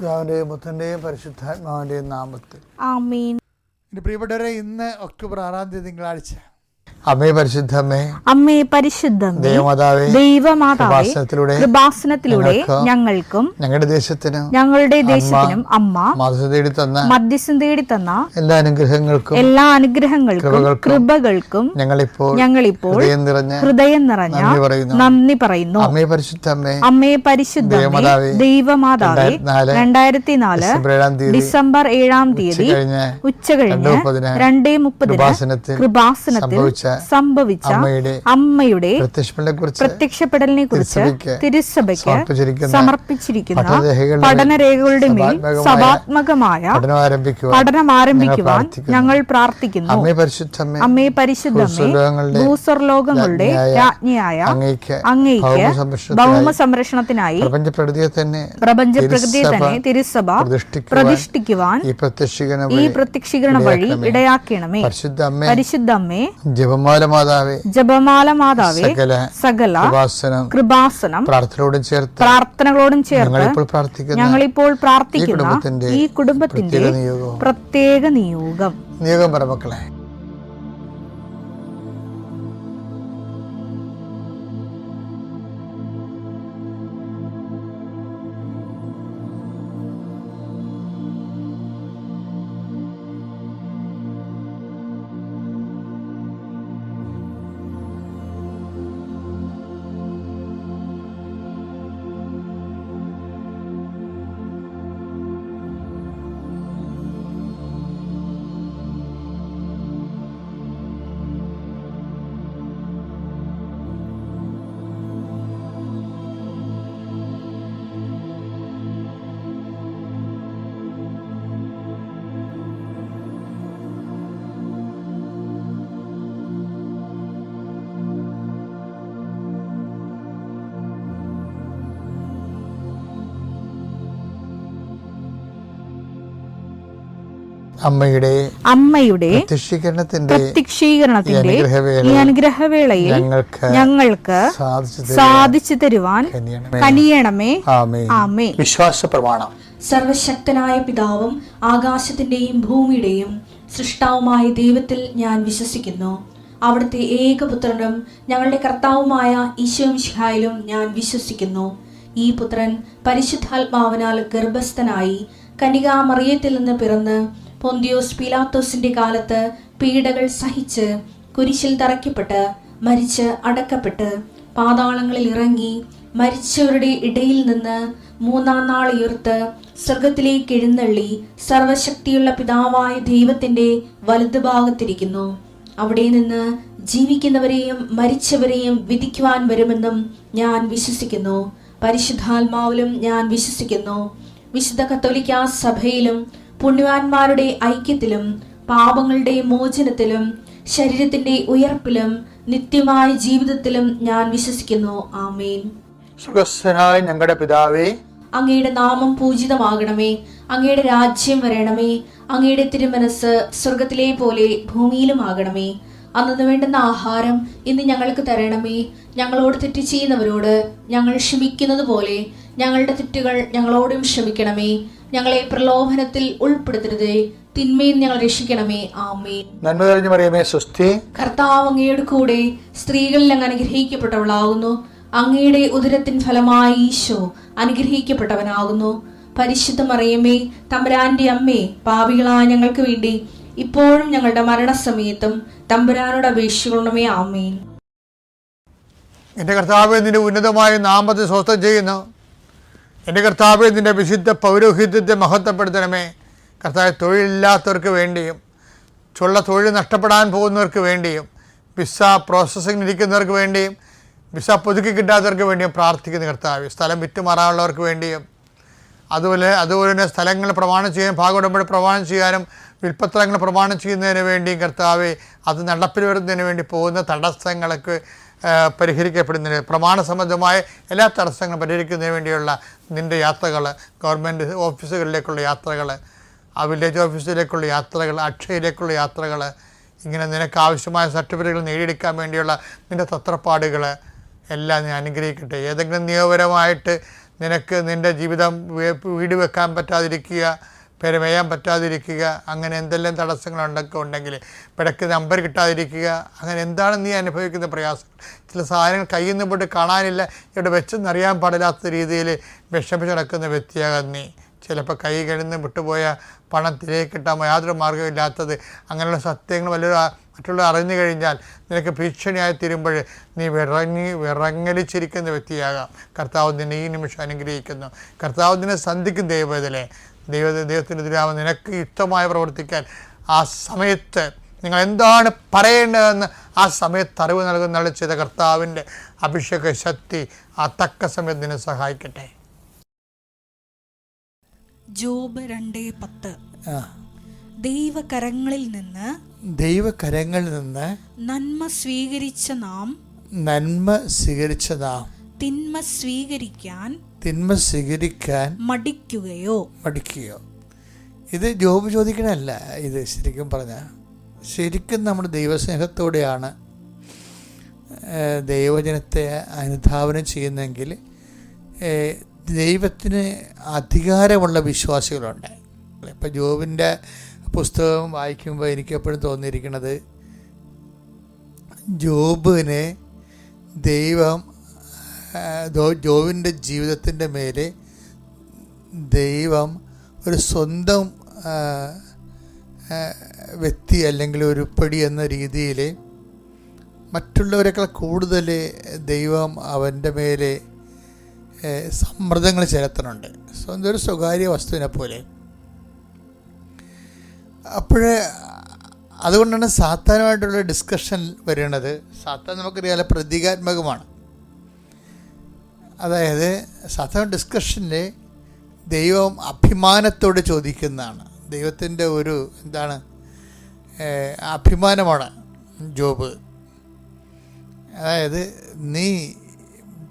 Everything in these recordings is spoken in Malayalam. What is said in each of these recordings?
പിതാവിൻ്റെയും പുത്രൻ്റെയും പരിശുദ്ധാത്മാവിൻ്റെയും നാമത്തിൽ ആമേൻ. പ്രിയപ്പെട്ടവരെ, ഇന്ന് ഒക്ടോബർ 6 തിങ്കളാഴ്ച. അമ്മേ പരിശുദ്ധമേ, അമ്മേ പരിശുദ്ധമേ, ദൈവമാതാവേ, ദൈവമാതാവേ, കൃപാസനത്തിലൂടെ ഞങ്ങൾക്കും ഞങ്ങളുടെ ദേശത്തിനും അമ്മ മധ്യസ്ഥം തേടി തന്ന എല്ലാ അനുഗ്രഹങ്ങൾക്കും കൃപകൾക്കും ഞങ്ങളിപ്പോൾ ഹൃദയം നിറഞ്ഞ നന്ദി പറയുന്നു. അമ്മേ പരിശുദ്ധമേ, അമ്മേ പരിശുദ്ധമേ, ദൈവമാതാവേ, 2004 ഡിസംബർ 7 ഉച്ചകഴിഞ്ഞ് 2:30 കൃപാസനത്തിൽ സംഭവിച്ച അമ്മയുടെ പ്രത്യക്ഷപ്പെടലിനെ കുറിച്ച് തിരുസഭയ്ക്ക് സമർപ്പിച്ചിരിക്കുന്ന പഠനരേഖകളുടെ മേൽ സഭാത്മകമായ പഠനം ആരംഭിക്കുവാൻ ഞങ്ങൾ പ്രാർത്ഥിക്കുന്നു. അമ്മേ പരിശുദ്ധമേ, ഭൂസ്വർലോകങ്ങളുടെ രാജ്ഞിയായ അങ്ങയ്ക്ക് ഭൗമ സംരക്ഷണത്തിനായി പ്രപഞ്ചപ്രകൃതിയെ തന്നെ തിരുസഭ പ്രതിഷ്ഠിക്കുവാൻ ഈ പ്രത്യക്ഷീകരണ വഴി ഇടയാക്കണമേ. പരിശുദ്ധമ്മേ, ജപമാല മാതാവേ, സകല കൃപാസനം പ്രാർത്ഥനകളോടും ചേർത്ത് ഞങ്ങളിപ്പോൾ പ്രാർത്ഥിക്കുന്ന ഈ കുടുംബത്തിന്റെ പ്രത്യേക നിയോഗം പറ മക്കളെ. അമ്മയുടെ പ്രത്യക്ഷീകരണത്തിന്റെ ഈ അനുഗ്രഹവേളയിൽ ഞങ്ങൾക്ക് സാധിച്ചു തരുവാൻ കനിയണമേ. ആമേൻ. വിശ്വാസ പ്രമാണം. സർവശക്തനായ പിതാവും ആകാശത്തിന്റെയും ഭൂമിയുടെയും സൃഷ്ടാവുമായ ദൈവത്തിൽ ഞാൻ വിശ്വസിക്കുന്നു. അവിടുത്തെ ഏകപുത്രനും ഞങ്ങളുടെ കർത്താവുമായ ഈശോമിശിഹായിലും ഞാൻ വിശ്വസിക്കുന്നു. ഈ പുത്രൻ പരിശുദ്ധാത്മാവിനാൽ ഗർഭസ്ഥനായി കന്യകാമറിയത്തിൽ നിന്ന് പിറന്ന് പൊന്തിയോസ് പീലാത്തോസിന്റെ കാലത്ത് പീഡകൾ സഹിച്ച് കുരിശിൽ തറയ്ക്കപ്പെട്ട് മരിച്ച് അടക്കപ്പെട്ട് പാതാളങ്ങളിൽ ഇറങ്ങി മരിച്ചവരുടെ ഇടയിൽ നിന്ന് 3-ാം നാൾ ഉയർത്ത് സ്വർഗത്തിലേക്ക് എഴുന്നള്ളി സർവശക്തിയുള്ള പിതാവായ ദൈവത്തിന്റെ വലതുഭാഗത്തിരിക്കുന്നു. അവിടെ നിന്ന് ജീവിക്കുന്നവരെയും മരിച്ചവരെയും വിധിക്കുവാൻ വരുമെന്നും ഞാൻ വിശ്വസിക്കുന്നു. പരിശുദ്ധാത്മാവിലും ഞാൻ വിശ്വസിക്കുന്നു. വിശുദ്ധ കത്തോലിക്കാ സഭയിലും പുണ്യവാന്മാരുടെ ഐക്യത്തിലും പാപങ്ങളുടെ മോചനത്തിലും ശരീരത്തിന്റെ ഉയർപ്പിലും നിത്യമായ ജീവിതത്തിലും ഞാൻ വിശ്വസിക്കുന്നു. ആമേൻ. സ്വർഗ്ഗസ്ഥനായ ഞങ്ങളുടെ പിതാവേ, അങ്ങയുടെ നാമം പൂജിതമാകണമേ. അങ്ങയുടെ രാജ്യം വരണമേ. അങ്ങയുടെ തിരുമനസ് സ്വർഗത്തിലെ പോലെ ഭൂമിയിലും ആകണമേ. അന്നു വേണ്ടുന്ന ആഹാരം ഇന്ന് ഞങ്ങൾക്ക് തരണമേ. ഞങ്ങളോട് തെറ്റ് ചെയ്യുന്നവരോട് ഞങ്ങൾ ക്ഷമിക്കുന്നത് പോലെ ഞങ്ങളുടെ തെറ്റുകൾ ഞങ്ങളോടും ക്ഷമിക്കണമേ. ഞങ്ങളെ പ്രലോഭനത്തിൽ ഉൾപ്പെടുത്തരുതേ, തിന്മയിൽ ഞങ്ങൾ രക്ഷിക്കണമേ. ആമേൻ. നന്മ നിറഞ്ഞ മറിയമേ, സ്വസ്തി. കർത്താവ് അങ്ങയുടെ കൂടെ സ്ത്രീകളിൽ അങ്ങ് അനുഗ്രഹിക്കപ്പെട്ടവളാകുന്നു. അങ്ങയുടെ ഉദരത്തിൻ ഫലമായി ഈശോ അനുഗ്രഹിക്കപ്പെട്ടവനാകുന്നു. പരിശുദ്ധ മറിയമേ, തമ്പുരാന്റെ അമ്മേ, പാപികളായ ഞങ്ങൾക്ക് വേണ്ടി ഇപ്പോഴും ഞങ്ങളുടെ മരണസമയത്തും തമ്പുരാനോട് അപേക്ഷിക്കണമേ. ആമേൻ. എൻ്റെ കർത്താവേ, നിന്റെ ഉന്നതമായ നാമത്തെ സ്വസ്ഥം ചെയ്യുന്നു. എൻ്റെ കർത്താവേ, നിന്റെ വിശുദ്ധ പൗരോഹിത്യത്തെ മഹത്വപ്പെടുത്തണമേ. കർത്താവ്, തൊഴിലില്ലാത്തവർക്ക് വേണ്ടിയും തൊഴിൽ നഷ്ടപ്പെടാൻ പോകുന്നവർക്ക് വേണ്ടിയും വിസ പ്രോസസ്സിംഗ് ഇരിക്കുന്നവർക്ക് വേണ്ടിയും വിസ പുതുക്കി കിട്ടാത്തവർക്ക് വേണ്ടിയും പ്രാർത്ഥിക്കുന്ന കർത്താവ്, സ്ഥലം വിറ്റുമാറാനുള്ളവർക്ക് വേണ്ടിയും അതുപോലെ തന്നെ സ്ഥലങ്ങൾ പ്രമാണം ചെയ്യാൻ ഭാഗോടമ്പടി പ്രമാണം ചെയ്യാനും വിൽപ്പത്രങ്ങൾ പ്രമാണം ചെയ്യുന്നതിന് വേണ്ടിയും കർത്താവ്, അത് നടപ്പിൽ വരുന്നതിന് വേണ്ടി പോകുന്ന തടസ്സങ്ങൾക്ക് പരിഹരിക്കപ്പെടുന്നതിന് പ്രമാണ സംബന്ധമായ എല്ലാ തടസ്സങ്ങളും പരിഹരിക്കുന്നതിന് വേണ്ടിയുള്ള നിൻ്റെ യാത്രകൾ, ഗവൺമെൻറ് ഓഫീസുകളിലേക്കുള്ള യാത്രകൾ, ആ വില്ലേജ് ഓഫീസിലേക്കുള്ള യാത്രകൾ, അക്ഷയയിലേക്കുള്ള യാത്രകൾ, ഇങ്ങനെ നിനക്ക് ആവശ്യമായ സർട്ടിഫിക്കറ്റുകൾ നേടിയെടുക്കാൻ വേണ്ടിയുള്ള നിൻ്റെ തത്രപ്പാടുകൾ എല്ലാം നീ അനുഗ്രഹിക്കട്ടെ. ഏതെങ്കിലും നിയമപരമായിട്ട് നിനക്ക് നിൻ്റെ ജീവിതം വീട് വെക്കാൻ പറ്റാതിരിക്കുക, പെരമേയാൻ പറ്റാതിരിക്കുക, അങ്ങനെ എന്തെല്ലാം തടസ്സങ്ങളുണ്ടൊക്കെ ഉണ്ടെങ്കിൽ, പിടയ്ക്ക് നമ്പർ കിട്ടാതിരിക്കുക, അങ്ങനെ എന്താണ് നീ അനുഭവിക്കുന്ന പ്രയാസം? ചില സാധനങ്ങൾ കയ്യിൽ നിന്ന് പോയിട്ട് കാണാനില്ല, ഇവിടെ വെച്ചെന്നറിയാൻ പാടില്ലാത്ത രീതിയിൽ വിഷമിച്ച് നടക്കുന്ന വ്യക്തിയാകാൻ നീ. ചിലപ്പോൾ കൈ കഴിഞ്ഞ് വിട്ടുപോയ പണം തിരികെ കിട്ടാൻ യാതൊരു മാർഗ്ഗമില്ലാത്തത്, അങ്ങനെയുള്ള സത്യങ്ങൾ മറ്റുള്ളവർ അറിഞ്ഞു കഴിഞ്ഞാൽ നിനക്ക് ഭീഷണിയായി തീരുമ്പോൾ നീ വിറങ്ങലിച്ചിരിക്കുന്ന വ്യക്തിയാകാം. കർത്താവ് നിന്നെ ഈ നിമിഷം അനുഗ്രഹിക്കുന്നു. കർത്താവ് നിന്നെ സന്ധിക്കും. ദൈവത്തിനെതിരാവുന്ന നിനക്ക് യുക്തമായി പ്രവർത്തിക്കാൻ ആ സമയത്ത് നിങ്ങൾ എന്താണ് പറയേണ്ടതെന്ന് ആ സമയത്ത് അറിവ് നൽകുന്ന ചെയ്ത കർത്താവിൻ്റെ അഭിഷേക ശക്തി ആ തക്ക സമയത്ത് നിന്നെ സഹായിക്കട്ടെ. ജോബ് 2:10. ദൈവകരങ്ങളിൽ നിന്ന് നന്മ സ്വീകരിച്ച നാം തിന്മ സ്വീകരിക്കാൻ മടിക്കുകയോ? ഇത് ജോബ് ചോദിക്കണല്ല. ഇത് ശരിക്കും പറഞ്ഞാൽ നമ്മുടെ ദൈവസ്നേഹത്തോടെയാണ് ദൈവജനത്തെ അനുധാവനം ചെയ്യുന്നതെങ്കിൽ ദൈവത്തിന് അധികാരമുള്ള വിശ്വാസികളുണ്ട്. ഇപ്പം ജോബിൻ്റെ പുസ്തകം വായിക്കുമ്പോൾ എനിക്ക് എപ്പോഴും തോന്നിയിരിക്കുന്നത്, ജോബിനെ ദൈവം ജോബിൻ്റെ ജീവിതത്തിൻ്റെ മേലെ ദൈവം ഒരു സ്വന്തം വ്യക്തി അല്ലെങ്കിൽ ഒരു പടി എന്ന രീതിയിൽ മറ്റുള്ളവരെക്കാൾ കൂടുതൽ ദൈവം അവൻ്റെ മേലെ സമ്മർദ്ദങ്ങൾ ചെലുത്തുന്നുണ്ട്, സ്വന്തം ഒരു സ്വകാര്യ വസ്തുവിനെ പോലെ. അതുകൊണ്ടാണ് സാത്താനുമായിട്ടുള്ള ഡിസ്കഷൻ വരുന്നത്. സാത്താൻ നമുക്കറിയാലോ പ്രതീകാത്മകമാണ്. അതായത് സാത്താൻ ഡിസ്കഷനിൽ ദൈവം അഭിമാനത്തോട് ചോദിക്കുന്നതാണ്. ദൈവത്തിൻ്റെ ഒരു അഭിമാനമാണ് ജോബ്. അതായത് നീ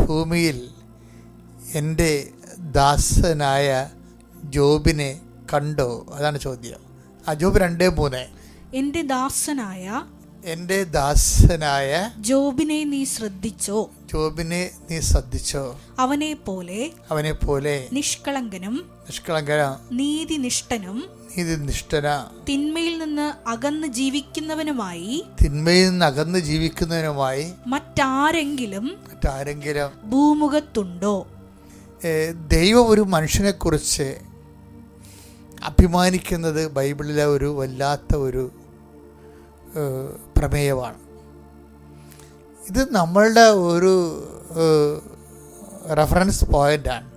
ഭൂമിയിൽ എൻ്റെ ദാസനായ ജോബിനെ കണ്ടോ? അതാണ് ചോദ്യം. ജോബ് 2:3. എൻ്റെ ദാസനായ ജോബിനെ നീ ശ്രദ്ധിച്ചോ? അവനെ പോലെ നിഷ്കളങ്കനും നീതിനിഷ്ഠന തിന്മയിൽ നിന്ന് അകന്ന് ജീവിക്കുന്നവനുമായി മറ്റാരെങ്കിലും ഭൂമുഖത്തുണ്ടോ? ദൈവം ഒരു മനുഷ്യനെ കുറിച്ച് അഭിമാനിക്കുന്നത് ബൈബിളിലെ ഒരു വല്ലാത്ത ഒരു പ്രമേയമാണ്. ഇത് നമ്മളുടെ ഒരു റെഫറൻസ് പോയിൻ്റാണ്.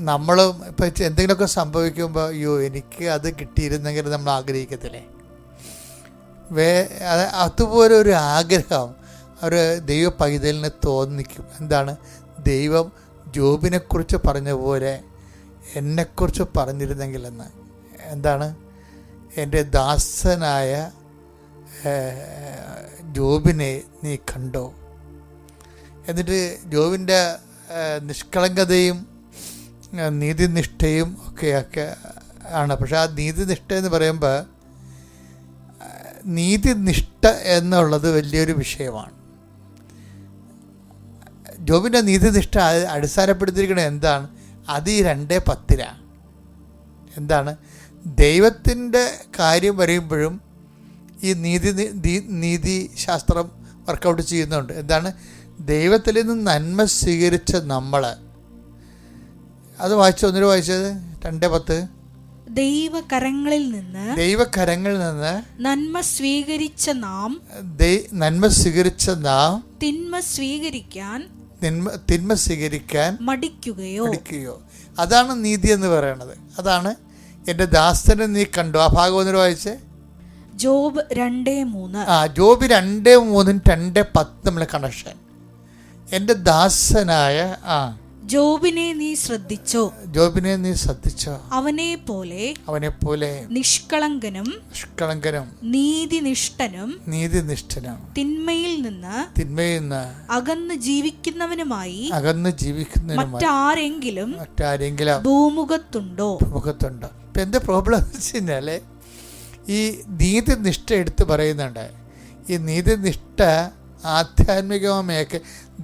നമ്മളും ഇപ്പം എന്തെങ്കിലുമൊക്കെ സംഭവിക്കുമ്പോൾ അയ്യോ എനിക്ക് അത് കിട്ടിയിരുന്നെങ്കിൽ നമ്മൾ ആഗ്രഹിക്കത്തില്ലേ? അതുപോലെ ഒരു ആഗ്രഹം ഒരു ദൈവ പൈതലിന് തോന്നിക്കും. എന്താണ്? ദൈവം ജോബിനെക്കുറിച്ച് പറഞ്ഞ പോലെ എന്നെക്കുറിച്ച് പറഞ്ഞിരുന്നെങ്കിലെന്ന്. എന്താണ്? എൻ്റെ ദാസനായ ജോബിനെ നീ കണ്ടോ? എന്നിട്ട് ജോബിൻ്റെ നിഷ്കളങ്കതയും നീതിനിഷ്ഠയും ഒക്കെ ആണ്. പക്ഷെ ആ നീതിനിഷ്ഠ എന്ന് പറയുമ്പോൾ നീതിനിഷ്ഠ എന്നുള്ളത് വലിയൊരു വിഷയമാണ്. ജോബിൻ്റെ നീതിനിഷ്ഠ അടിസ്ഥാനപ്പെടുത്തിയിരിക്കുന്നത് എന്താണ്? അത് ഈ 2:10. എന്താണ്? ദൈവത്തിൻ്റെ കാര്യം വരുമ്പോഴും ഈ നീതിശാസ്ത്രം വർക്കൗട്ട് ചെയ്യുന്നുണ്ട്. എന്താണ്? ദൈവത്തിൽ നിന്ന് നന്മ സ്വീകരിച്ച നമ്മൾ, അത് ഒന്നിനു വായിച്ചത് 2:10. ദൈവകരങ്ങളിൽ നിന്ന് നന്മ സ്വീകരിച്ച നാം തിന്മ സ്വീകരിക്കാൻ മടിക്കുകയോ? അതാണ് നീതി എന്ന് പറയുന്നത്. അതാണ് എൻ്റെ ദാസനെ നീ കണ്ടു. ആ ഭാഗം ഒന്നിനു വായിച്ചേ. ജോബ് 2:3. ജോബ് 2:3 2:10 നമ്മളെ കണക്ഷൻ. എൻ്റെ ദാസനായ ജോബിനെ നീ ശ്രദ്ധിച്ചോ? അവനെ പോലെ നിഷ്കളങ്കനും നീതിനിഷ്ഠനും തിന്മയിൽ നിന്ന് അകന്ന് ജീവിക്കുന്നവനുമായി മറ്റാരെങ്കിലും ഭൂമുഖത്തുണ്ടോ? ഇപ്പം എന്താ പ്രോബ്ലം എന്ന് വെച്ച് കഴിഞ്ഞാൽ ഈ നീതിനിഷ്ഠ എടുത്ത് പറയുന്നുണ്ട്. ഈ നീതിനിഷ്ഠ ആധ്യാത്മികമൊക്കെ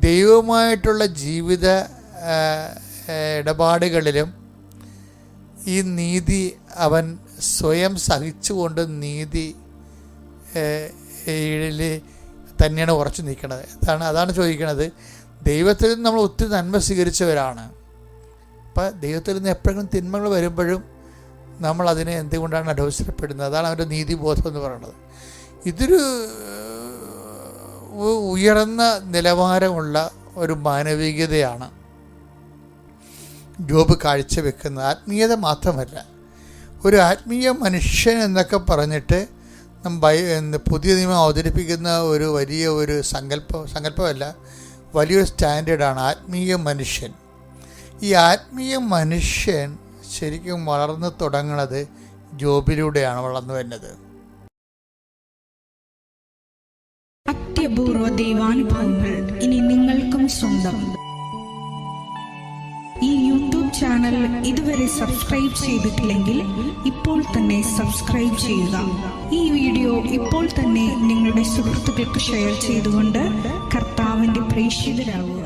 ദൈവവുമായിട്ടുള്ള ജീവിത ഇടപാടുകളിലും ഈ നീതി അവൻ സ്വയം സഹിച്ചുകൊണ്ട് നീതി തന്നെയാണ് ഉറച്ചു നിൽക്കുന്നത്. അതാണ് ചോദിക്കുന്നത്. ദൈവത്തിൽ നിന്ന് നമ്മൾ ഒത്തിരി നന്മ സ്വീകരിച്ചവരാണ്. അപ്പം ദൈവത്തിൽ നിന്ന് എപ്പോഴെങ്കിലും തിന്മകൾ വരുമ്പോഴും നമ്മൾ അതിനെ എന്തുകൊണ്ടാണ് അലോസരപ്പെടുന്നത്? അതാണ് അവൻ്റെ നീതിബോധം എന്ന് പറയുന്നത്. ഇതൊരു ഉയർന്ന നിലവാരമുള്ള ഒരു മാനവികതയാണ് ജോബ് കാഴ്ചവെക്കുന്നത്. ആത്മീയത മാത്രമല്ല, ഒരു ആത്മീയ മനുഷ്യൻ എന്നൊക്കെ പറഞ്ഞിട്ട് പുതിയ നിയമം അവതരിപ്പിക്കുന്ന ഒരു വലിയ ഒരു സങ്കല്പമല്ല, വലിയൊരു സ്റ്റാൻഡേർഡാണ് ആത്മീയ മനുഷ്യൻ. ഈ ആത്മീയ മനുഷ്യൻ ശരിക്കും വളർന്നു തുടങ്ങുന്നത് ജോബിലൂടെയാണ് വളർന്നു വരുന്നത്. അത്യപൂർവ ദൈവാനുഭവങ്ങൾ ഇനി നിങ്ങൾക്കും സ്വന്തം. ഈ യൂട്യൂബ് ചാനൽ ഇതുവരെ സബ്സ്ക്രൈബ് ചെയ്തിട്ടില്ലെങ്കിൽ ഇപ്പോൾ തന്നെ സബ്സ്ക്രൈബ് ചെയ്യുക. ഈ വീഡിയോ ഇപ്പോൾ തന്നെ നിങ്ങളുടെ സുഹൃത്തുക്കൾക്ക് ഷെയർ ചെയ്തുകൊണ്ട് കർത്താവിന്റെ പ്രേക്ഷിതരാകുക.